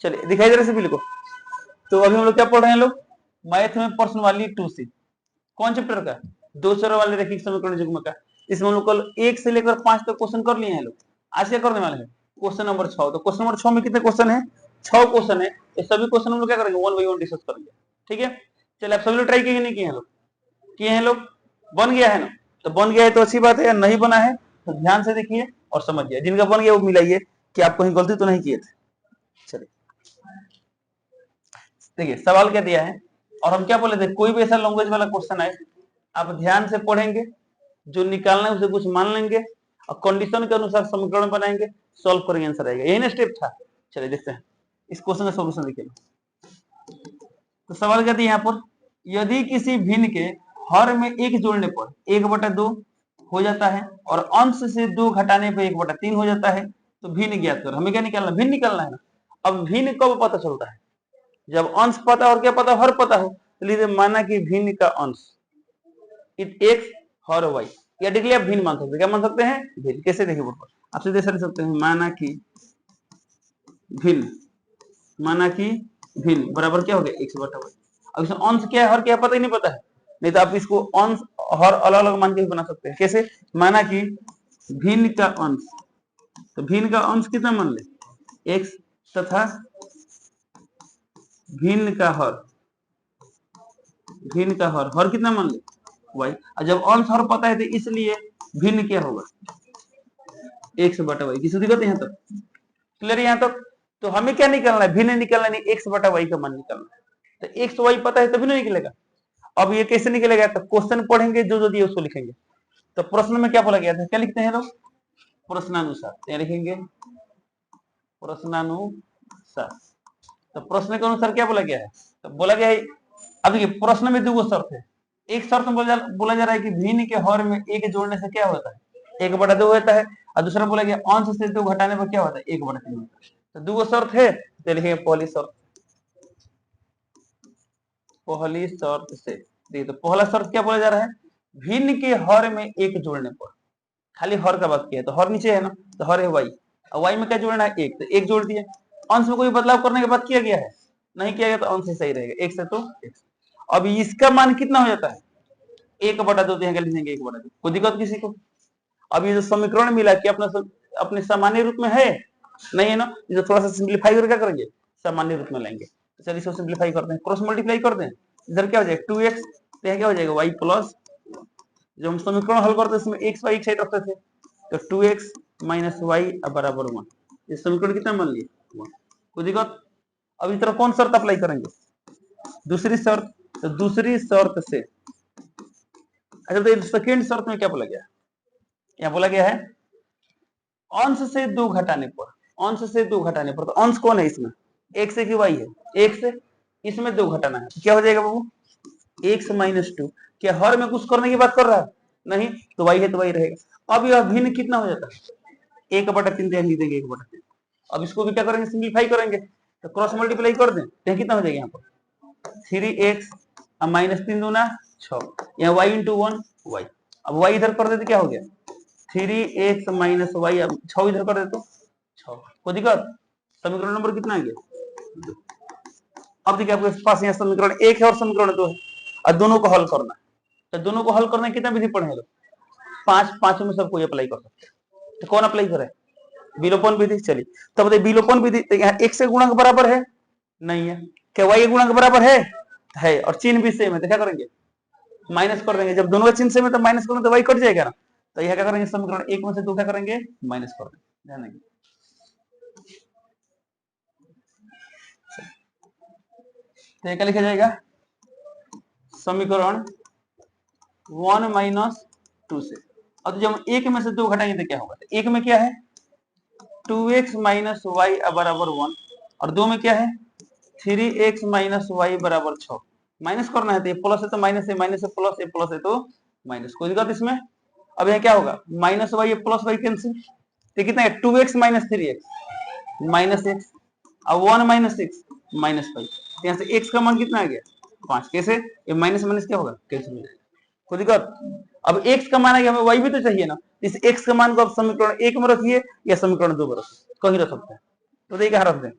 चलिए दिखाई दे रहा है सभी को। तो अभी हम लोग क्या पढ़ रहे हैं लोग, मैथ में प्रश्न वाली 2C, कौन चैप्टर का, दो चर वाले रैखिक समीकरण युग्म का। इसमें हम लोग कल 1 से लेकर 5 तक क्वेश्चन कर लिए हैं लोग। आज क्या करने वाले हैं, क्वेश्चन नंबर 6। तो क्वेश्चन नंबर 6 में कितने क्वेश्चन है, 6 क्वेश्चन है। ये सभी क्वेश्चन हम लोग क्या करेंगे, 1 बाय 1 डिस्कस करेंगे। ठीक है, चलिए आप सभी लोग ट्राई किए नहीं किए हैं लोग, किए हैं लोग, बन गया है ना। तो बन गया है तो अच्छी बात है, नहीं बना है तो ध्यान से देखिए और समझिए। जिनका बन गया वो मिलाइए कि आप कहीं गलती तो नहीं किए थे। चलिए देखिए सवाल क्या दिया है, और हम क्या बोले थे, कोई भी ऐसा लैंग्वेज वाला क्वेश्चन है आप ध्यान से पढ़ेंगे, जो निकालना है उसे कुछ मान लेंगे और कंडीशन के अनुसार समीकरण बनाएंगे, सॉल्व करेंगे, आंसर आएगा। यही ना स्टेप था। चलिए देखते हैं इस क्वेश्चन का सॉल्यूशन। देखिए तो सवाल क्या दिया यहाँ पर, यदि किसी भिन्न के हर में 1 जोड़ने पर 1/2 हो जाता है और अंश से 2 घटाने पर 1/3 हो जाता है, तो भिन्न ज्ञात करो। हमें क्या निकालना, भिन्न निकालना है ना। अब भिन्न कब पता चलता है, जब अंश पता और क्या पता, हर पता हो। तो माना कि भिन्न का अंश x और y, या डिग्री आप भिन्न मान सकते हैं। क्या मान सकते हैं, भिन्न। कैसे, देखिए बोर्ड पर आप सीधे कर सकते हैं, माना कि भिन्न, माना कि भिन्न बराबर क्या हो गया, x/y। अब इसमें अंश क्या है, हर क्या है, पता ही नहीं पता है, नहीं तो आप इसको अंश हर अलग अलग मान के भी बना सकते हैं। कैसे, माना कि भिन्न का अंश, तो भिन्न का अंश कितना मान ले, x, तथा भिन्न का हर, भिन्न का हर कितना मान ले, y। और जब अंश हर पता है तो इसलिए भिन्न क्या होगा, x/y। किसी दिक्कत यहाँ तक क्लियर, यहाँ तक। तो हमें क्या निकालना है, भिन्न निकालना नहीं, x/y का मान निकालना है। तो x y पता है तभी नहीं निकलेगा। अब ये कैसे निकलेगा, तो क्वेश्चन पढ़ेंगे, जो जो दिए उसको लिखेंगे। तो प्रश्न में क्या बोला गया था, क्या लिखते हैं लोग, प्रश्नानुसार। क्या लिखेंगे, प्रश्नानुसार। तो प्रश्न के अनुसार क्या बोला गया है, तो बोला गया है, अब देखिए प्रश्न में 2 शर्त है। एक शर्त में बोला जा रहा है कि भिन्न के हर में 1 जोड़ने से क्या होता है, 1/2 होता है। और दूसरा बोला गया अंश से 2 घटाने पर क्या होता है, 1/3 होता है। तो 2 शर्त है, तो लिखेंगे पहली शर्त, पहली शर्त से। देखिए तो पहला शर्त क्या बोला जा रहा है, भिन्न के हर में 1 जोड़ने पर, खाली हर का बात किया है, तो हर नीचे है ना, तो हर है y, और y में क्या जोड़ना है, 1, तो 1 जोड़ दिए। अंश में कोई बदलाव करने के बाद किया गया है, नहीं किया गया तो अंश ही सही रहेगा, 1 से तो 1। अब इसका मान कितना हो जाता है, 1/2, यहाँ लिखेंगे 1/2। कोई दिक्कत किसी को। अब ये जो समीकरण मिला कि अपने सामान्य रूप में है, नहीं है ना, इसे थोड़ा सा सिंप्लीफाई करके क्या करेंगे, सामान्य रूप में लाएंगे। तो चलिए इसको सिंप्लीफाई करते हैं, क्रॉस मल्टीप्लाई करते हैं। इधर क्या हो जाएगा 2x, तो यहाँ क्या हो जाएगा y प्लस, जब हम समीकरण हल करते इसमें x y एक साइड रखते थे, तो 2x माइनस वाई बराबर 1। ये समीकरण कितना मान लिए, 1। कोई दिक्कत। अब इस तरह कौन शर्त अप्लाई करेंगे, दूसरी शर्त। तो दूसरी शर्त से, अच्छा तो सेकेंड शर्त में क्या बोला गया, यहाँ बोला गया है अंश से 2 घटाने पर, अंश से 2 घटाने पर। तो अंश कौन है इसमें, x है कि y है, x है, इसमें 2 घटाना है, क्या हो जाएगा बाबू, x माइनस 2। क्या हर में कुछ करने की बात कर रहा है, नहीं, तो y है तो y रहेगा। अब यह भिन्न कितना हो जाता है, 1/3 लिख देंगे, 1/3। अब इसको भी क्या करेंगे, सिंप्लीफाई करेंगे, तो क्रॉस मल्टीप्लाई कर दें, तो कितना हो जाएगा यहाँ पर 3x माइनस 3 दूना 6, यहाँ y इंटू 1 y। अब y इधर कर देते क्या हो गया, 3x माइनस वाई, 6 इधर कर दे तो 6। कोई दिक्कत। समीकरण नंबर कितना आ गया, अब देखिए आपके पास यहाँ समीकरण 1 है और समीकरण 2 है, और दोनों को हल करना है। तो दोनों को हल करने कितना विधि पढ़े लोग, 5, पांचों में सब कोई अप्लाई कर सकते हैं। तो कौन अप्लाई करे, विलोपन विधि। चलिए तब बताइए विलोपन विधि, तो यहाँ x से गुणक बराबर है, नहीं है, क्या y गुणक बराबर है, और चिन्ह भी सेम है, तो क्या करेंगे, माइनस कर देंगे। जब दोनों का चिन्ह सेम है तो माइनस करेंगे तो y कट जाएगा ना। तो यह क्या करेंगे, समीकरण 1 में से 2 क्या करेंगे, माइनस कर देंगे, ध्यान देंगे। तो क्या लिखा जाएगा, समीकरण 1 माइनस 2 से। अब जब हम 1 में से 2 घटाएंगे तो क्या होगा, तो 1 में क्या है 2x माइनस वाई बराबर 1, और 2 में क्या है 3x माइनस वाई बराबर 6। माइनस करना है तो ये प्लस है तो माइनस है, माइनस है प्लस, ये प्लस है तो माइनस। कोई दिक्कत इसमें। अब यहाँ क्या होगा, माइनस वाई, ये प्लस वाई कैंसिल, तो कितना है 2x minus 3x minus x, और 1 माइनस 6 माइनस 5। यहाँ से x का मान कितना आ गया 5। कैसे, ये माइनस माइनस क्या होगा, कैंसिल हो जाएगा। कोई दिक्कत। अब x का मान है, हमें y भी तो चाहिए ना, इस x का मान को आप समीकरण 1 में रखिए या समीकरण 2 में रखिए, कहीं रख सकते हैं। तो देखिए कहाँ रख दें,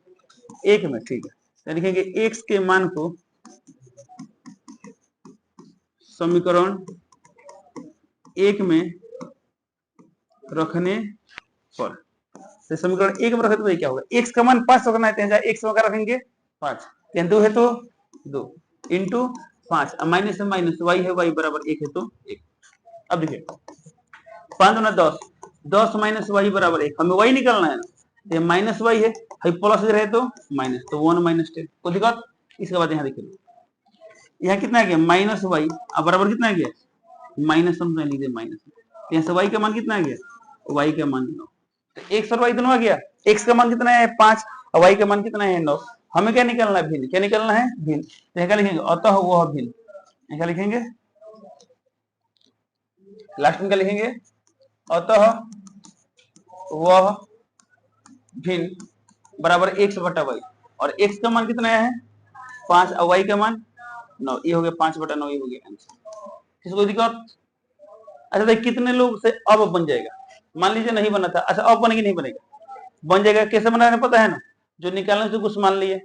एक में, ठीक है, तो लिखेंगे x के मान को समीकरण एक में रखने पर, तो समीकरण एक में रखे तो क्या होगा, x का मान 5 रखना है, जहाँ x में क्या रखेंगे 5, यहाँ 2 है तो 2 इंटू 5, माइनस है माइनस, y है y बराबर 1 है तो 1। अब देखिए 5 दूना 10, 10 माइनस y बराबर 1, हमें y निकालना है ना, ये माइनस y है, प्लस इधर है तो माइनस, तो 1 माइनस 10, कोई दिक्कत। इसके बाद यहाँ देखिए यहाँ कितना आ गया माइनस y, अब बराबर कितना आ गया माइनस, हम लिख दे माइनस, यहाँ से y का मान कितना आ गया, y का मान 9, तो x और y दोनों आ गया, x का मान कितना है 5 और y का मान कितना है 9, हमें क्या निकालना है भिन्न, क्या निकालना है भिन्न, तो यहाँ क्या लिखेंगे अतः वह भिन्न, यहाँ क्या लिखेंगे लास्ट में क्या लिखेंगे अतः वह भिन्न बराबर x बटा y, और x का मान कितना है 5 और y का मान 9, ये हो गया 5 बटा 9, ये हो गया आंसर। किसको दिक्कत। अच्छा देखिए कितने लोग से अब बन जाएगा, मान लीजिए नहीं बना था, अच्छा अब बनेगी नहीं बनेगा, बन जाएगा, कैसे बनाना पता है ना, जो निकालने से कुछ मान लिए,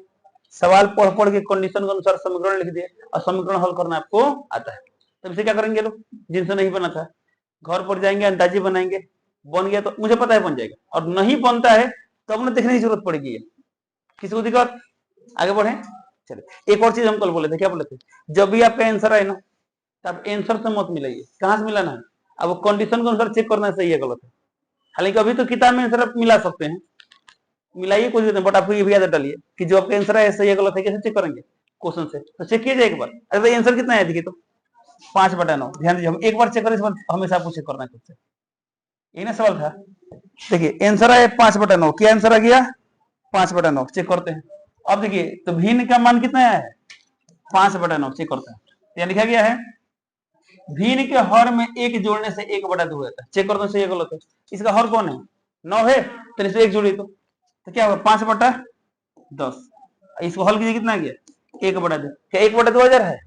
सवाल पढ़ पढ़ के कंडीशन के अनुसार समीकरण लिख दिए और समीकरण हल करना आपको आता है, तब से क्या करेंगे लोग, जिनसे नहीं बना था घर पर जाएंगे अंदाजी बनाएंगे, बन गया तो मुझे पता है बन जाएगा, और नहीं बनता है तो अपने देखने की जरूरत पड़ेगी। किसी को दिक्कत, आगे बढ़े। चलिए एक और चीज हम कल बोले थे, क्या बोले थे, जब भी आपका आंसर आए ना तब आंसर से मत मिलाइए, कहां से मिलाना है, अब कंडीशन के अनुसार चेक करना सही है गलत है, हालांकि अभी तो किताब में आंसर आप मिला सकते हैं, मिलाइए कोई नहीं, बट आपको ये भी याद डालिए कि जो आपका आंसर है सही है गलत है, कैसे चेक करेंगे क्वेश्चन से, तो चेक कीजिए एक बार, अरे आंसर कितना है देखिए तो 5 बटा 9, ध्यान दीजिए, हम एक बार चेक करें, इस बार हमेशा आपको चेक करना है खुद से, यही ना सवाल था। देखिए आंसर आया 5 बटा 9, क्या आंसर आ गया 5 बटा 9, चेक करते हैं। अब देखिए तो भिन्न का मान कितना है 5 बटा 9, चेक करते हैं, यहाँ लिखा गया है भिन्न के हर में एक जोड़ने से 1 बटा 2 होता है, चेक करते हैं सही है गलत है, इसका हर कौन है 9 है, तो इसमें एक जोड़ी तो क्या होगा 5 बटा 10, इसको हल कीजिए कितना आ गया 1 बटा 2, क्या 1 बटा 2 हजार है,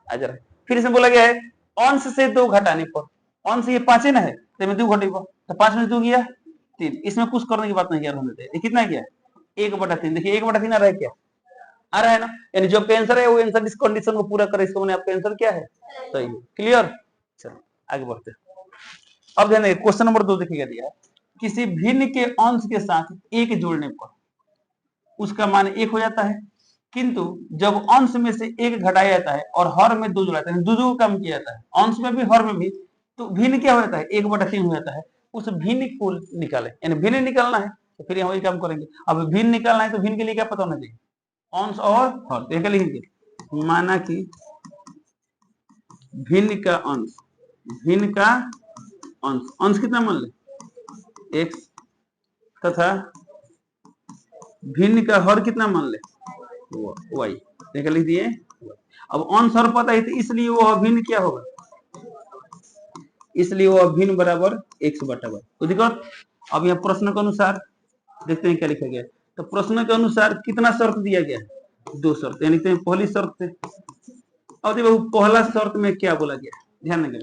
हजार है। फिर इसमें बोला गया है अंश से 2 घटाने पर, अंश ये 5 है ना है, तो 2 घटेगा, तो 5 में 2 गया 3, इसमें कुछ करने की बात नहीं यार, ये कितना गया 1 बटा 3, देखिए 1 बटा 3 आ रहा है, क्या आ रहा है ना, यानी जो आपका आंसर है वो आंसर इस कंडीशन को पूरा करे, इसको मैंने आपका आंसर क्या है सही है, क्लियर। चलो आगे बढ़ते हैं। अब ध्यान देखिए क्वेश्चन नंबर 2 देखिएगा, दिया है किसी भिन्न के अंश के साथ 1 जोड़ने पर उसका मान 1 हो जाता है, किंतु जब अंश में से 1 घटाया जाता है और हर में 2 जोड़ाता है, 2 कम किया जाता है, अंश में भी हर में भी, तो भिन्न क्या हो जाता है 1 बटा 3 हो जाता है, उस भिन्न को निकाले, यानी भिन्न निकालना है, तो फिर हम वही काम करेंगे। अब भिन्न निकालना है तो भिन्न के लिए क्या पता होना चाहिए अंश और हर, तो क्या लिखेंगे माना कि भिन्न का अंश, भिन्न का अंश, अंश कितना मान ले x, तथा भिन्न का हर कितना मान ले y, देखा लिख दिए। अब अंश हर पता है तो इसलिए वो अभिन्न क्या होगा, इसलिए वो अभिन्न बराबर x बटा y, तो देखो अब यहाँ प्रश्न के अनुसार देखते हैं क्या लिखा गया है, तो प्रश्न के अनुसार कितना शर्त दिया गया है 2 शर्त, यानी पहली शर्त से, और देखो पहला शर्त में क्या बोला गया, ध्यान देंगे,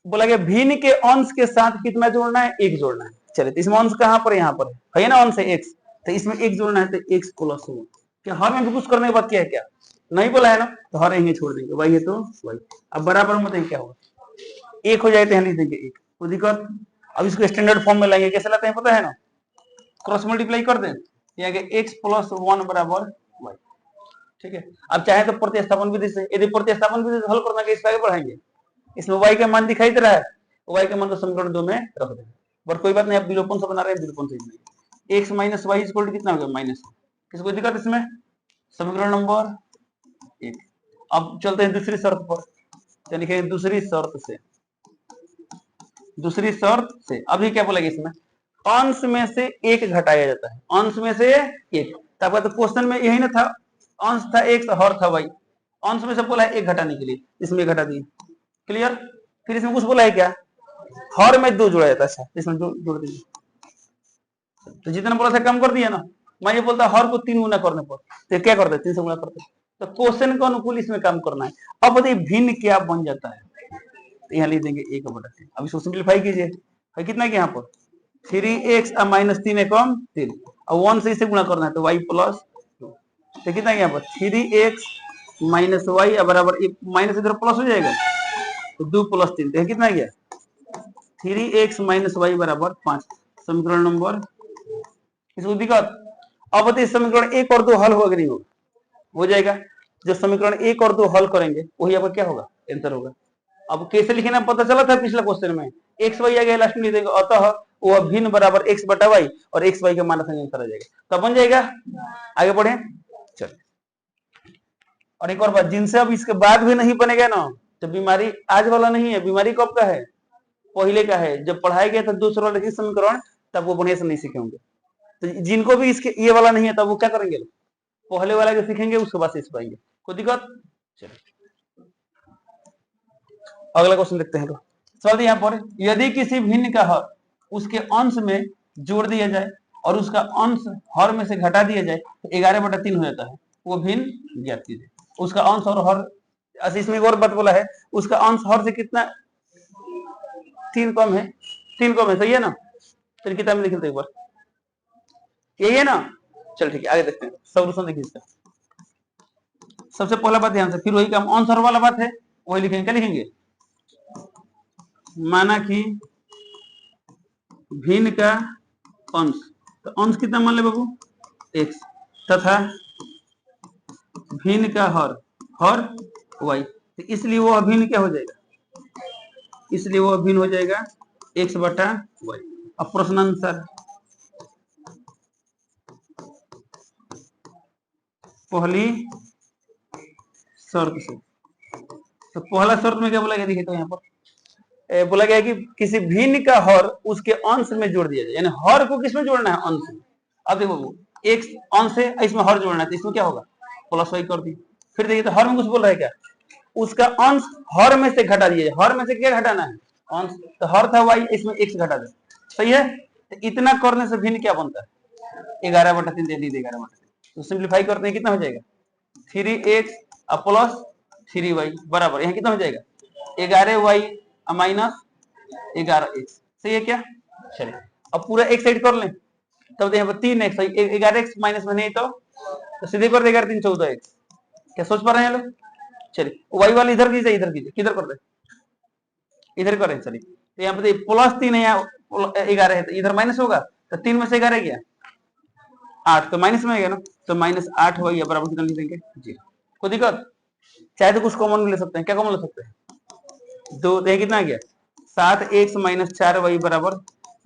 बोला गया भिन्न के अंश के साथ कितना जोड़ना है 1 जोड़ना है। चलिए तो इसमें अंश कहां पर है, यहाँ पर है ना अंश है x, तो इसमें 1 जोड़ना है तो x प्लस 1, क्या हर में भी कुछ करने के बाद क्या है, क्या नहीं बोला है ना, तो हर यहीं छोड़ देंगे, y है तो y, अब बराबर मतलब क्या होगा 1 हो जाए तो यहाँ लिख देंगे 1, कोई दिक्कत। अब इसको स्टैंडर्ड फॉर्म में लाएंगे, कैसे लाते हैं पता है ना, क्रॉस मल्टीप्लाई कर दें, x प्लस 1 बराबर y, ठीक है। अब चाहे तो प्रतिस्थापन विधि से, यदि प्रतिस्थापन विधि से हल करना है इसको आगे बढ़ाएंगे, इसमें y का मान दिखाई दे रहा है, y का मान को समीकरण 2 में रख देंगे, बट कोई बात नहीं, आप विलोपन से बना रहे हैं, विलोपन से नहीं, x माइनस वाई इक्वल कितना हो गया माइनस, किसको दिक्कत इसमें समीकरण नंबर 1। अब चलते हैं दूसरी शर्त पर, तो लिखेंगे दूसरी शर्त से अभी क्या बोलेगा इसमें अंश में से 1 घटाया जाता है, अंश में से 1, तब तो क्वेश्चन में यही ना था, अंश था x हर था y, अंश में से बोला है 1 घटाने के लिए, इसमें घटा दिए, क्लियर। फिर इसमें कुछ बोला है क्या हर में 2 जोड़ा जाता है, अच्छा इसमें जोड़ दीजिए, तो जितना बोला था कम कर दिया ना, मैं ये बोलता हर को 3 गुना करने पर, तो क्या करते 3 से गुना करते, तो क्वेश्चन के अनुकूल इसमें काम करना है। अब बताइए भिन्न क्या बन जाता है, तो यहाँ लिख देंगे 1 बटा 3, अब इसको सिंप्लीफाई कीजिए, कितना है यहाँ पर 3x माइनस 3 कम 3, और 1 से इसे गुणा करना है तो y प्लस 2। तो कितना यहाँ पर 3x माइनस वाई बराबर माइनस इधर प्लस हो जाएगा तो 2 प्लस 3 तो कितना गया 3x माइनस वाई बराबर 5। समीकरण नंबर इसको दिक्कत। अब बताइए समीकरण 1 और 2 हल होगा कि नहीं होगा? हो जाएगा। जो समीकरण 1 और 2 हल करेंगे वही आपका क्या होगा आंसर होगा। अब कैसे लिखना पता चला था पिछला क्वेश्चन में एक्स वाई आ गया लास्ट में लिख देंगे अतः वो भिन्न बराबर एक्स बटा वाई और एक्स वाई का मान आंसर आ जाएगा तो बन जाएगा। आगे बढ़े चल। और एक और बात जिनसे अब इसके बाद भी नहीं बनेगा ना तो बीमारी आज वाला नहीं है, बीमारी कब का है पहले का है। जब पढ़ाया गया था दूसरा लिखित समीकरण तब वो बढ़िया से नहीं सीखे होंगे। तो जिनको भी इसके ये वाला नहीं है तब वो क्या करेंगे पहले वाला जो सीखेंगे उसके बाद सीख पाएंगे। कोई दिक्कत? चलो अगला क्वेश्चन देखते हैं। सवाल यहाँ पर यदि किसी भिन्न का हर उसके अंश में जोड़ दिया जाए और उसका अंश हर में से घटा दिया जाए तो 11/3 हो जाता है। वो भिन्न ज्ञात कीजिए। उसका अंश और हर इसमें एक और बात बोला है उसका अंश हर से कितना 3 कम है, 3 कम है सही है ना। फिर किताब में लिखे थे एक बार यही है ना। चल ठीक है आगे देखते हैं सॉल्यूशन देखिए इसका। सबसे पहला बात ध्यान से फिर वही काम अंश हर वाला बात है वही लिखेंगे। क्या लिखेंगे माना कि भिन्न का अंश तो अंश कितना मान ले बाबू x तथा भिन्न का हर y तो इसलिए वो अभिन्न क्या हो जाएगा इसलिए वो अभिन्न हो जाएगा x बटा y। अब प्रश्न आंसर पहली शर्त से तो पहला शर्त में क्या बोला गया देखिए तो यहाँ पर बोला गया कि किसी भिन्न का हर उसके अंश में जोड़ दिया जाए यानी हर को किसमें जोड़ना है अंश में। अब देखो एक अंश है इसमें हर जोड़ना है तो इसमें क्या होगा प्लस वाई कर दी। फिर देखिए तो हर में कुछ बोल रहा है क्या उसका अंश हर में से घटा दिया जाए। हर में से क्या घटाना है अंश तो हर था वाई इसमें एक्स घटा दे सही है। तो इतना करने से भिन्न क्या बनता है 11/3 दे दी 11/3 तो सिंप्लीफाई करते हैं कितना हो जाएगा 3x प्लस 3y बराबर यहाँ कितना हो जाएगा 11y माइनस 11x सही है क्या। चलिए अब पूरा एक साइड कर लें तब यहाँ पर 3x 11x माइनस में नहीं तो सीधे कर देगा 3 14x। क्या सोच पा रहे हैं लोग। चलिए y वाले इधर कीजिए इधर कीजिए किधर कर दे इधर करें। चलिए तो यहाँ पे प्लस 3 है यहाँ 11 है तो इधर माइनस होगा तो 3 में से 11 गया 8 तो माइनस में आएगा ना तो -8 हो बराबर कितना लिख देंगे 0। कोई दिक्कत चाहे तो कुछ कॉमन ले सकते हैं। क्या कॉमन ले सकते हैं 2 तो कितना गया 7x - 4y बराबर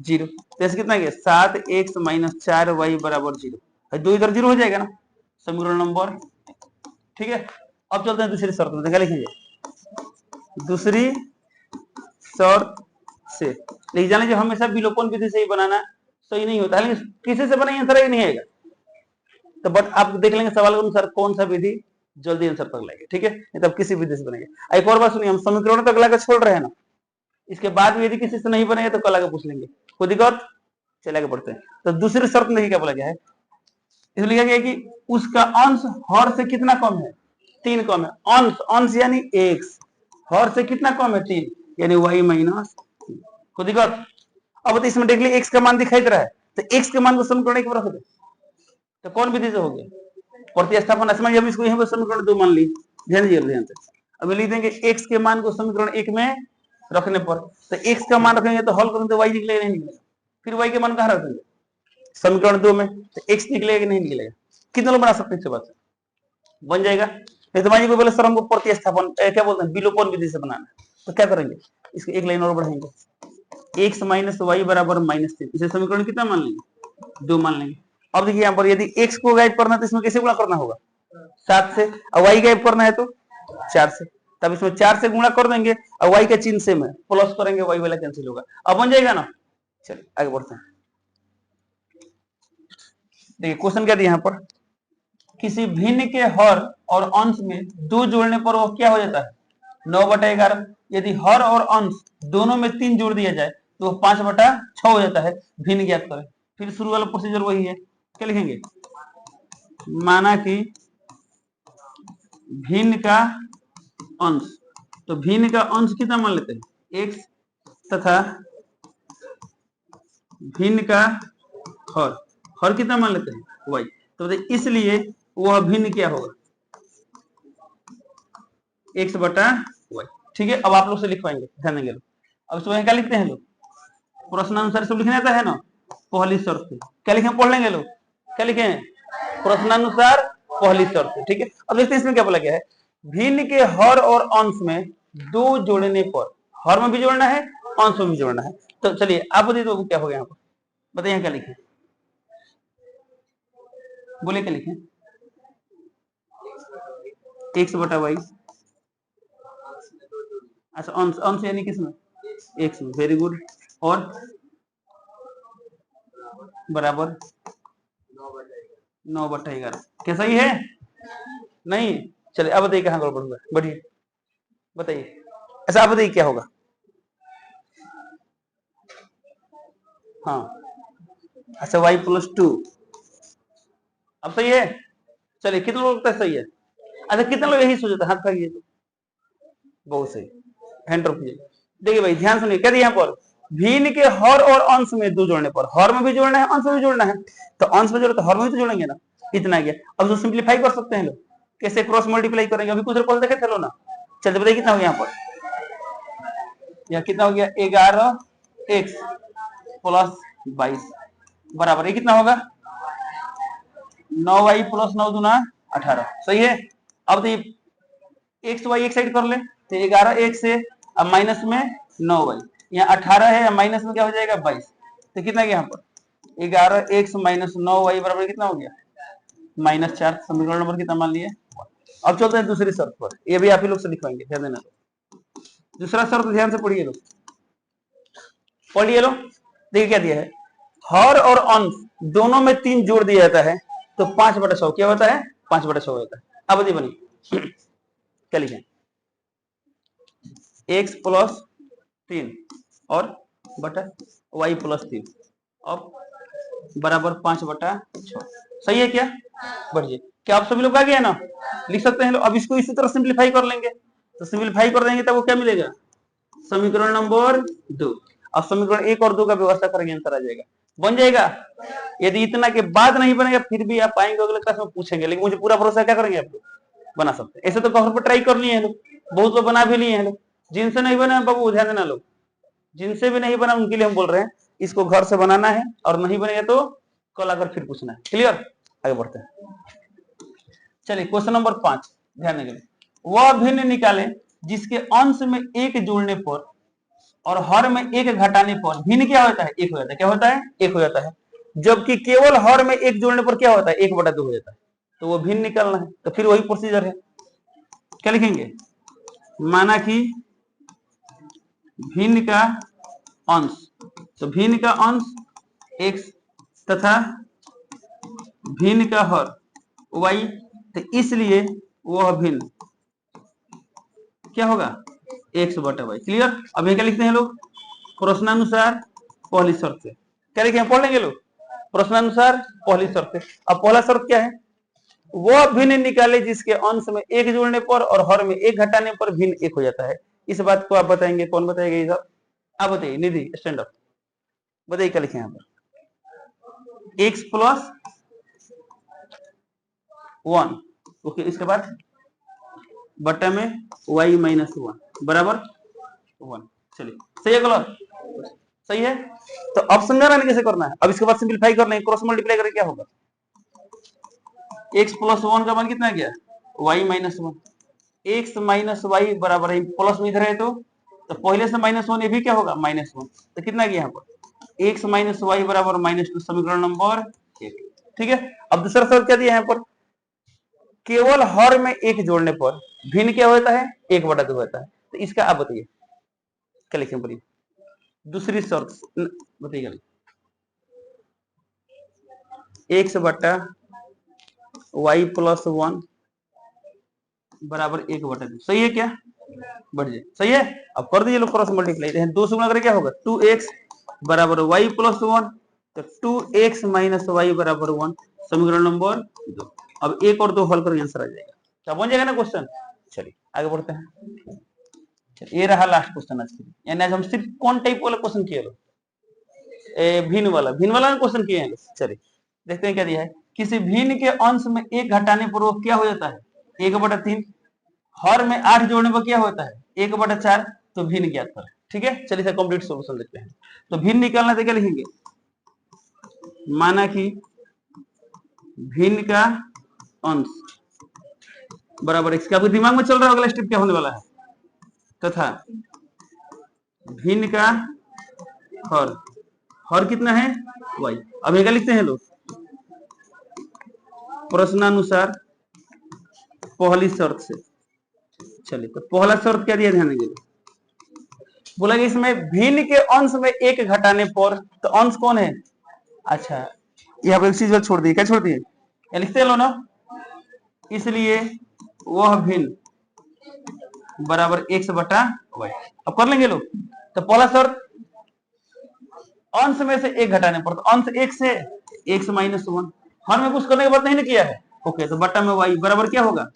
0 तो ऐसे कितना गया 7x - 4y बराबर 0 2 इधर 0 हो जाएगा ना समीकरण नंबर ठीक है। अब चलते हैं दूसरी शर्त में क्या लिखेंगे दूसरी शर्त से लेकिन जाने जो हमेशा विलोपन विधि से ही बनाना सही नहीं होता है लेकिन किसी से बनाइए आंसर ही नहीं आएगा तो बट आप देख लेंगे सवाल के अनुसार कौन सा विधि जल्दी आंसर तक लाएगा ठीक है नहीं तो किसी विधि से बनेगा। एक और बात सुनिए हम समीकरण तक लाकर छोड़ रहे हैं ना इसके बाद भी यदि किसी से नहीं बनेगा तो कल आगे पूछ लेंगे कोई दिक्कत। चले आगे बढ़ते हैं तो दूसरी शर्त में क्या बोला गया है इसमें लिखा गया कि उसका अंश हर से कितना कम है 3 कम है। अंश अंश यानी x हर से कितना कम है 3 यानी y माइनस। कोई दिक्कत। अब तो इसमें देख लिया x का मान दिखाई दे रहा है तो x के मान को समीकरण एक रख दे तो कौन विधि से हो गया प्रतिस्थापन समझ हम इसको यहीं पर समीकरण 2 मान ली ध्यान दीजिए ध्यान से। अब लिख देंगे x के मान को समीकरण 1 में रखने पर तो x का मान रखेंगे तो हल करेंगे तो y निकलेगा नहीं निकलेगा फिर y के मान कहाँ रखेंगे समीकरण 2 में तो x निकलेगा कि नहीं निकलेगा कितने लोग बना सकते हैं इस बात बन जाएगा। नहीं तो मान लीजिए बोले सर हमको प्रतिस्थापन क्या बोलते हैं विलोपन विधि से बनाना तो क्या करेंगे इसको एक लाइन और बढ़ाएंगे x - y बराबर -3 इसे समीकरण कितना मान लेंगे 2 मान लेंगे। अब देखिए यहाँ पर यदि x को गायब करना है तो इसमें कैसे गुणा करना होगा 7 से और y गायब करना है तो 4 से तब इसमें 4 से गुणा कर देंगे और y का चिन्ह सेम है प्लस करेंगे y वाला कैंसिल होगा अब बन जाएगा ना। चलिए आगे बढ़ते हैं। देखिए क्वेश्चन क्या दिया यहाँ पर किसी भिन्न के हर और अंश में 2 जोड़ने पर वो क्या हो जाता है 9/11। यदि हर और अंश दोनों में 3 जोड़ दिया जाए तो 5/6 हो जाता है। भिन्न ज्ञात करें। फिर शुरू वाला प्रोसीजर वही है क्या लिखेंगे माना कि भिन्न का अंश तो भिन्न का अंश कितना मान लेते हैं x तथा भिन्न का हर हर कितना मान लेते हैं y, तो इसलिए वह भिन्न क्या होगा x बटा y। ठीक है, अब आप लोग से लिखवाएंगे, ध्यान देंगे। अब इसमें क्या लिखते हैं लोग, प्रश्नानुसार सब लिखना आता है ना, पहली शर्त से क्या लिखे पढ़ लेंगे लोग, क्या लिखे प्रश्नानुसार पहली शर्त। ठीक है, अब देखते हैं इसमें क्या बोला गया है, भिन्न के हर और अंश में दो जोड़ने पर, हर में भी जोड़ना है अंश में भी जोड़ना है। तो चलिए आप बताइए तो क्या हो गया यहाँ पर, बताइए क्या लिखे, बोले क्या लिखे, x बटा वाई। अच्छा अंश, अंश यानी किसमें, x में, वेरी गुड। और बराबर 9/11, क्या सही है, नहीं, चलिए अब बताइए कहाँ गड़बड़ हुआ, बढ़िए बताइए। अच्छा आप बताइए क्या होगा, हाँ अच्छा y+2, अब सही है। चलिए कितने लोग तक सही है, अच्छा कितने लोग यही सोचते हाथ उठाइए, तो बहुत सही, हैंड ड्रॉप कीजिए। देखिए भाई ध्यान सुनिए, क्या दिया यहाँ पर, भिन्न के हर और अंश में दो जोड़ने पर, हर में भी जोड़ना है अंश में भी जोड़ना है, तो अंश में जोड़े तो हर में भी तो जोड़ेंगे ना, इतना गया। अब जो सिंप्लीफाई कर सकते हैं लोग, कैसे क्रॉस मल्टीप्लाई करेंगे, अभी कुछ पल देखे थे लो ना, चलते बताइए कितना हो गया यहाँ पर, यहाँ कितना हो गया 11x प्लस 22 बराबर ये कितना होगा 9y प्लस 9 दूना 18, सही है। अब तो एक्स वाई एक साइड कर ले, तो 11x से अब माइनस में 9y, यहाँ 18 है, माइनस में क्या हो जाएगा 22, तो कितना गया यहाँ पर 11x माइनस 9y बराबर कितना हो गया -4, समीकरण नंबर कितना मान लिए। अब चलते हैं दूसरी शर्त पर, ये भी आप ही लोग से लिखवाएंगे, ध्यान देना। दूसरा शर्त ध्यान से पढ़िए लो, पढ़िए लो, देखिए क्या दिया है, हर और अंश दोनों में 3 जोड़ दिया जाता है तो 5/100 क्या होता है 5/100 होता है। अब बताइए बनी क्या लिखें, x प्लस 3 और बटा y प्लस 3 अब बराबर 5/6, सही है क्या, बढ़िए। क्या आप सभी लोग आ गया ना, लिख सकते हैं लोग। अब इसको इसी तरह सिंप्लीफाई कर लेंगे, तो सिंप्लीफाई कर देंगे तब वो क्या मिलेगा समीकरण नंबर 2। अब समीकरण 1 और 2 का व्यवस्था करेंगे, आंसर आ जाएगा, बन जाएगा। यदि इतना के बाद नहीं बनेगा फिर भी आप आएंगे अगले क्लास में पूछेंगे, लेकिन मुझे पूरा भरोसा, क्या करेंगे आप लोग बना सकते हैं। ऐसे तो घर पर ट्राई कर लिए हैं लोग, बहुत लोग बना भी लिए हैं लोग, जिनसे नहीं बना बाबू ध्यान देना लोग, जिनसे भी नहीं बना उनके लिए हम बोल रहे हैं, इसको घर से बनाना है और नहीं बनेगा तो कल आकर फिर पूछना है। क्लियर, आगे बढ़ते हैं। चलिए क्वेश्चन नंबर 5 ध्यान देंगे, वह भिन्न निकाले जिसके अंश में 1 जोड़ने पर और हर में 1 घटाने पर भिन्न क्या होता है 1 हो जाता है, क्या होता है 1 हो जाता है, जबकि केवल हर में 1 जोड़ने पर क्या होता है 1/2 हो जाता है, तो वो भिन्न निकालना है। तो फिर वही प्रोसीजर है, क्या लिखेंगे, माना कि भिन्न का अंश, तो भिन्न का अंश x तथा भिन्न का हर y, तो इसलिए वह भिन्न क्या होगा x/y। क्लियर, अब ये क्या लिखते हैं लोग प्रश्नानुसार पहली शर्त से, क्या लिखे पढ़ लेंगे लोग प्रश्नानुसार पहली शर्त से। अब पहला शर्त क्या है, वह भिन्न निकाले जिसके अंश में 1 जोड़ने पर और हर में 1 घटाने पर भिन्न 1 हो जाता है। इस बात को आप बताएंगे, कौन बताएगा ये सब, आप बताइए, निधि स्टैंड अप, बताइए क्या लिखे यहाँ पर x प्लस 1, ओके, इसके बाद बट्टा में y -1 बराबर 1। चलिए सही है गलत, सही है। तो अब समझाना कैसे करना है, अब इसके बाद सिंपलीफाई कर लेंगे, क्रॉस मल्टीप्लाई करें क्या होगा, x प्लस 1 का मान कितना गया y -1, x माइनस वाई बराबर है प्लस में इधर है तो पहले से -1 ये भी क्या होगा -1, तो कितना गया यहाँ पर x माइनस वाई बराबर -2, समीकरण नंबर 1। ठीक है, अब दूसरा शर्त क्या दिया यहाँ पर, केवल हर में 1 जोड़ने पर भिन्न क्या होता है 1/2 होता है। तो इसका आप बताइए क्या लिखें, बोलिए दूसरी शर्त बताइए, x बटा y प्लस 1 बराबर 1/2, सही है क्या, बढ़िए सही है। अब कर दीजिए लोग क्रॉस मल्टीप्लाई, 2 से गुणा करें क्या होगा 2x बराबर y प्लस 1, तो 2x माइनस वाई बराबर 1, समीकरण नंबर 2। अब 1 और 2 हल करके आंसर आ जाएगा, क्या बन जाएगा ना क्वेश्चन। चलिए आगे बढ़ते हैं, ये रहा लास्ट क्वेश्चन आज के लिए, यानी आज हम सिर्फ कौन टाइप वाला क्वेश्चन किए भिन्न वाला क्वेश्चन किए हैं। चलिए देखते हैं क्या दिया है। किसी भिन्न के अंश में एक घटाने पर वो क्या हो जाता है, 1/3। हर में 8 जोड़ने पर क्या होता है, 1/4। तो भिन्न ज्ञात करें। ठीक है, चलिए सर कंप्लीट सॉल्यूशन देखते हैं। तो भिन्न निकालना तो क्या लिखेंगे, माना कि भिन्न का अंश बराबर x। आपके दिमाग में चल रहा है अगला स्टेप क्या होने वाला है, तथा भिन्न का हर। हर कितना है, y। अब क्या लिखते हैं लोग, प्रश्नानुसार पहली शर्त से। चलिए तो पहला शर्त क्या दिया, ध्यान देंगे। बोला कि इसमें भिन्न के अंश में एक घटाने पर, तो अंश कौन है, अच्छा यहाँ पर एक चीज छोड़ दी, क्या छोड़ दिए, लिखते लो ना। इसलिए वह भिन्न बराबर x/y। अब कर लेंगे लोग। तो पहला शर्त, अंश में से एक घटाने पर, तो अंश x है, x - 1। हर में कुछ करने के बाद नहीं ना किया है, ओके। तो बट्टा में y बराबर क्या होगा,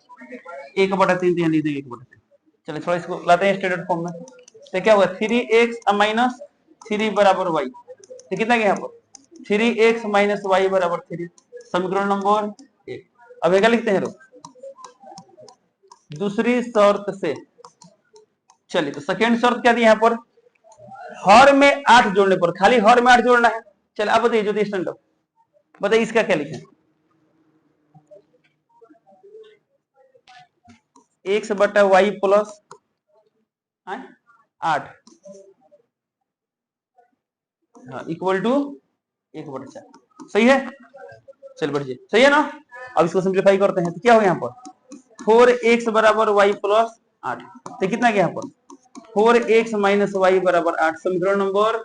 1/3। यहाँ लिख देंगे 1/3। चलिए थोड़ा इसको लाते हैं स्टैंडर्ड फॉर्म में। तो क्या होगा, 3x - 3 बराबर y। तो कितना गया यहाँ पर, 3x - y बराबर 3। समीकरण नंबर 1। अब क्या लिखते हैं लोग, दूसरी शर्त से। चलिए तो सेकेंड शर्त क्या दी यहाँ पर, हर में 8 जोड़ने पर, खाली हर में 8 जोड़ना है। चलिए अब बताइए ज्योति स्टैंड अप, बताइए इसका क्या लिखें, x/y प्लस 8 इक्वल टू 1/4। सही है, चल बढ़िए, सही है ना। अब इसको सिंप्लीफाई करते हैं तो क्या हो यहाँ पर, 4x बराबर y प्लस 8। तो कितना गया यहाँ पर, 4x - y बराबर 8। समीकरण नंबर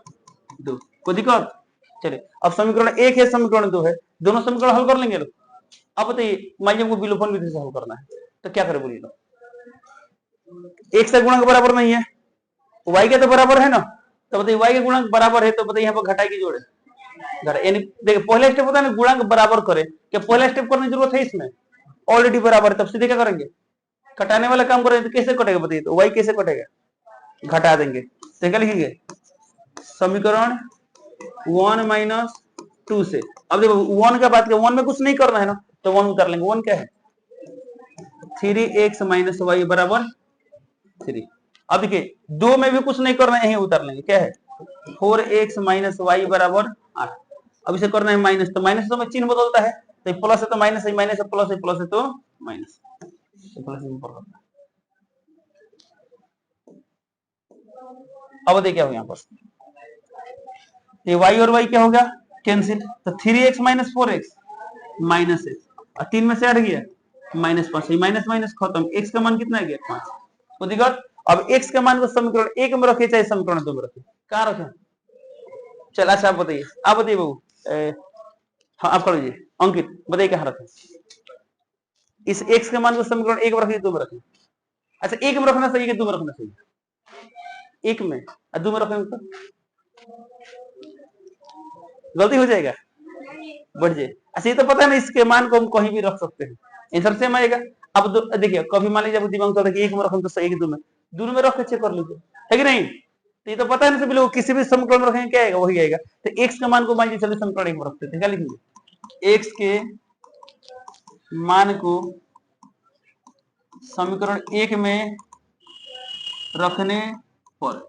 2। कोई दिक्कत, चलिए अब समीकरण 1 है, समीकरण 2 है, दोनों समीकरण हल कर लेंगे लोग। अब बताइए मान लीजिए हमको विलोपन विधि से हल करना है, तो क्या करें बोलिए, x का गुणक बराबर नहीं है, y के तो बराबर है ना। तो बताइए y के गुणक बराबर है, तो बताइए यहाँ पर घटाई की जोड़ है, यानी देखिए पहला स्टेप होता है ना गुणांक बराबर करे, क्या पहला स्टेप करने की जरूरत है इसमें, ऑलरेडी बराबर है। तब सीधे क्या करेंगे, घटाने वाला काम करेंगे। तो कैसे कटेगा बताइए, तो y कैसे कटेगा, घटा देंगे। तो क्या लिखेंगे, समीकरण 1 - 2 से। अब देखो 1 का बात, 1 में कुछ नहीं करना है ना, तो 1 कर लेंगे। 1 क्या है, 3x - y बराबर 3। अब देखिए 2 में भी कुछ नहीं करना है, यही उतार लेंगे। क्या है, 4x - y बराबर 8। अब इसे करना है माइनस, तो माइनस तो में चिन्ह बदलता है, तो प्लस है तो माइनस है, माइनस है प्लस है, प्लस है तो माइनस। अब देखिए क्या हो यहाँ पर, y और y क्या हो गया, कैंसिल। तो 3x - 4x माइनस है, और 3 में से हट गया -5, माइनस माइनस खत्म। x का मान कितना है, 5। तो दिक्कत, अब x के मान को समीकरण 1 में रखे चाहे समीकरण 2 में रखे, कहाँ रखे। चल अच्छा आप बताइए, बाबू, हाँ आप कर लीजिए, अंकित बताइए कहाँ रखें इस x के मान को, समीकरण 1 में रखिए 2 में रखें। अच्छा 1 में रखना सही है, 2 में रखना सही है, 1 में और 2 में रखें तो गलती हो जाएगा, बढ़ जाए। अच्छा ये तो पता है ना, इसके मान को हम कहीं भी रख सकते हैं, आंसर सेम आएगा। अब देखिए कभी मान लीजिए दिमाग चलता है कि 1 में रखें तो सही है, 2 में रख के चेक कर लीजिए, है कि नहीं। तो ये तो पता है ना सभी लोग, किसी भी समीकरण में रखेंगे क्या आएगा, वही आएगा। तो x के मान को मान लीजिए, चलिए समीकरण 1 में रखते थे, क्या लिखेंगे, x के मान को समीकरण 1 में रखने पर,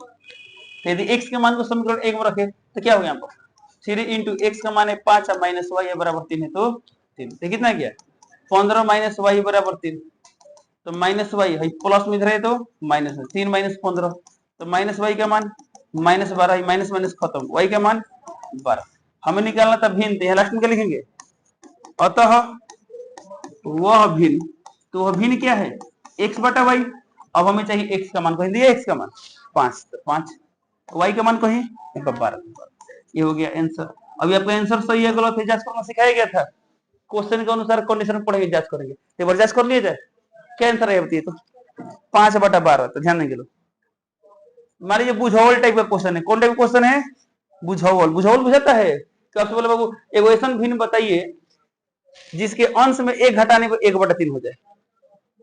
यदि x के मान को समीकरण 1 में रखे तो क्या हो यहाँ पर, 3 इंटू एक्स का मान है 5 माइनस वाई बराबर 3 है, तो 3। तो कितना गया, 15 माइनस वाई बराबर 3। तो माइनस वाई है प्लस में इधर है तो माइनस है, 3 माइनस 15, तो माइनस वाई का मान -12, माइनस माइनस खत्म, वाई का मान 12। हमें निकालना था भिन्न, यहाँ लास्ट में क्या लिखेंगे, अतः वह भिन्न। तो वह भिन्न क्या है, x/y। अब हमें चाहिए x का मान, कहीं दिया x का मान 5, तो 5, y का मान कहीं 12। ये हो गया आंसर। अभी आपका आंसर सही है गलत है जांच करना सिखाया गया था, क्वेश्चन के अनुसार कंडीशन पढ़ेंगे, जांच करेंगे। एक बार जांच कर लिया जाए, क्या आंसर है बताइए तो, 5/12। तो ध्यान देंगे लोग, मान लीजिए बुझावल टाइप का क्वेश्चन है। कौन टाइप का क्वेश्चन है, बुझावल। बुझावल बुझाता है, तो आपसे बोले बाबू एक ऐसा भिन्न बताइए जिसके अंश में एक घटाने पर 1/3 हो जाए।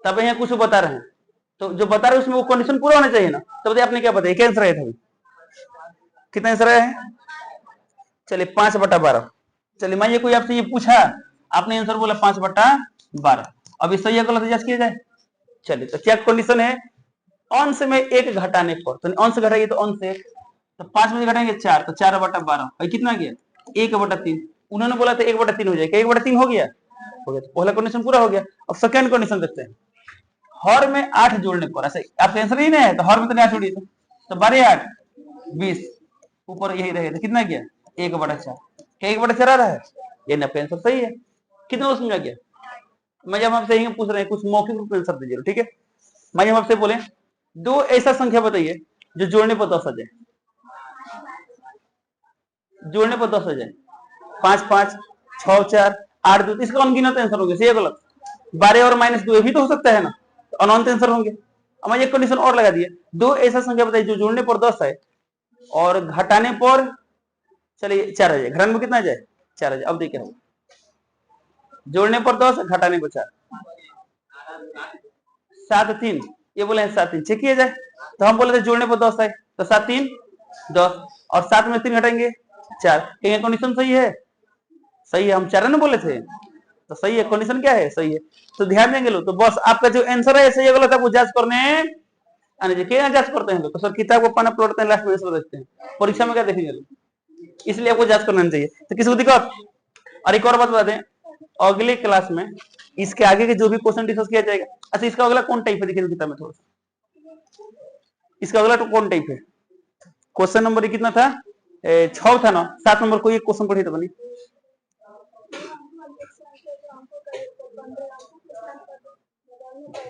तब यहाँ कुछ बता रहे हैं, तो जो बता रहे हैं उसमें वो कंडीशन पूरा होना चाहिए ना। तो बताइए आपने क्या बताया, क्या आंसर आया था, कितना आंसर आया है, चलिए 5/12। चलिए मानिए कोई आपसे ये पूछा, आपने आंसर बोला 5/12, अब सही है गलत जांच किया जाए। चलिए तो क्या कंडीशन है, अंश में एक घटाने पर, तो अंश घटाइए तो अंश एक, तो 5 में घटाएंगे 4, तो 4/12 और कितना गया 1/3। उन्होंने बोला था 1/3 हो जाएगा, 1/3 हो गया, तो पहला कंडीशन पूरा हो गया। अब सेकंड कंडीशन देखते हैं, हर में 8 जोड़ने पर, ऐसे आपका आंसर ही नहीं है तो हर में तो 8 जोड़िए, तो 12 8 20, ऊपर यही रहेगा, तो कितना गया 1/4, क्या 1/4 आ रहा है, ये ना आंसर सही है। कितना समझ आ गया। मैं जब आपसे यही पूछ रहे हैं कुछ मौखिक रूप में आंसर दीजिए, ठीक है। मैं जब आपसे बोले दो ऐसा संख्या बताइए जो जोड़ने पर 10 आ जाए, जोड़ने पर 10 आ जाए, 5 5 6 4 8 2, इसका अनगिनत आंसर होंगे, सही है गलत, 12 और -2 भी तो हो सकता है ना, तो अनंत आंसर होंगे। अब मैं एक कंडीशन और लगा दिया, दो ऐसा संख्या बताइए जो जोड़ने पर 10 है और घटाने पर चलिए 4 आ जाए, घटाने में कितना आ जाए 4 आ जाए। अब देखिए जोड़ने पर 10, घटाने पर 4, 7 3, ये बोले 7 3, चेक किया जाए, तो हम बोले थे जोड़ने पर 10 है, तो 7 3 10, और 7 में 3 घटाएंगे 4, कहीं कंडीशन सही है, सही है, हम 4 ना बोले थे, तो सही है, कंडीशन क्या है सही है। तो ध्यान देंगे लोग, तो बस आपका जो आंसर है सही है गलत आपको जांच करने आने चाहिए। क्या जांच करते हैं लोग, तो सर किताब को पन्ना पलटते हैं, लास्ट में आंसर देखते हैं, परीक्षा में क्या देखेंगे लोग, इसलिए आपको जांच करना चाहिए। तो किसी को दिक्कत। और एक और बात बता दें, अगले क्लास में इसके आगे के जो भी क्वेश्चन डिस्कस किया जाएगा। अच्छा इसका अगला कौन टाइप है, देखिए किताब में थोड़ा सा, इसका अगला तो कौन टाइप है, क्वेश्चन नंबर कितना था 6 था ना, 7 नंबर कोई एक क्वेश्चन पढ़िए तो बनी।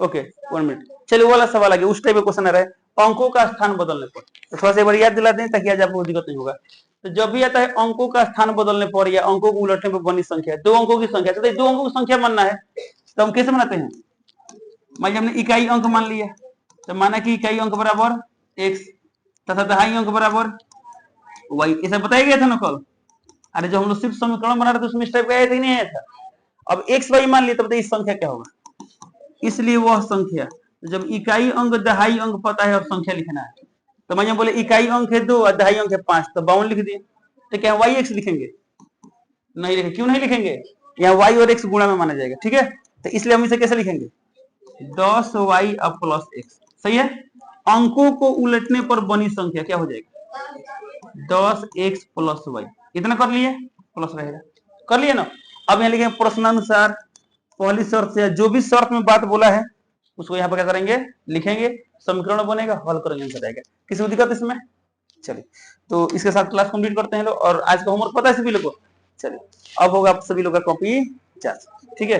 ओके 1 मिनट, चलिए वो वाला सवाल आ गया, उस टाइप का क्वेश्चन आ रहा है, अंकों का स्थान बदलने पर, तो थोड़ा सा एक बार याद दिला दें ताकि आज आपको दिक्कत नहीं होगा। तो जब भी आता है अंकों का स्थान बदलने पर या अंकों को उलटने पर बनी संख्या, दो अंकों की संख्या, तो 2 अंकों की संख्या मानना है, तो हम कैसे बनाते हैं, मान हमने इकाई अंक मान लिया, तो माना कि इकाई अंक बराबर x तथा दहाई अंक बराबर y, ऐसा बताया गया था ना कल। अरे जो हम लोग सिर्फ समीकरण बना रहे थे उसमें इस टाइप का आया था, नहीं आया था। अब x y मान लिया तो बताइए इस संख्या क्या होगा, इसलिए वह संख्या, जब इकाई अंक दहाई अंक पता है और संख्या लिखना है, तो मैं बोले इकाई अंक है 2 और दहाई अंक है 5, तो 52 लिख दिए, तो क्या y x लिखेंगे, नहीं लिखेंगे, क्यों नहीं लिखेंगे, यहाँ y और x गुणा में माना जाएगा, ठीक है। तो इसलिए हम इसे कैसे लिखेंगे 10y अब प्लस x, सही है। अंकों को उलटने पर बनी संख्या क्या हो जाएगी 10x प्लस y, इतना कर लिए प्लस रहेगा, कर लिए ना। अब यहाँ लिखेंगे प्रश्नानुसार पहली शर्त से जो भी शर्त में बात बोला है उसको यहाँ पर क्या करेंगे लिखेंगे, समीकरण बनेगा, हल करेंगे, आंसर आएगा। किसी को दिक्कत इसमें। चलिए तो इसके साथ क्लास कंप्लीट करते हैं लोग, और आज का होमवर्क पता है सभी लोग को। चलिए अब होगा आप सभी लोग का कॉपी जांच, ठीक है।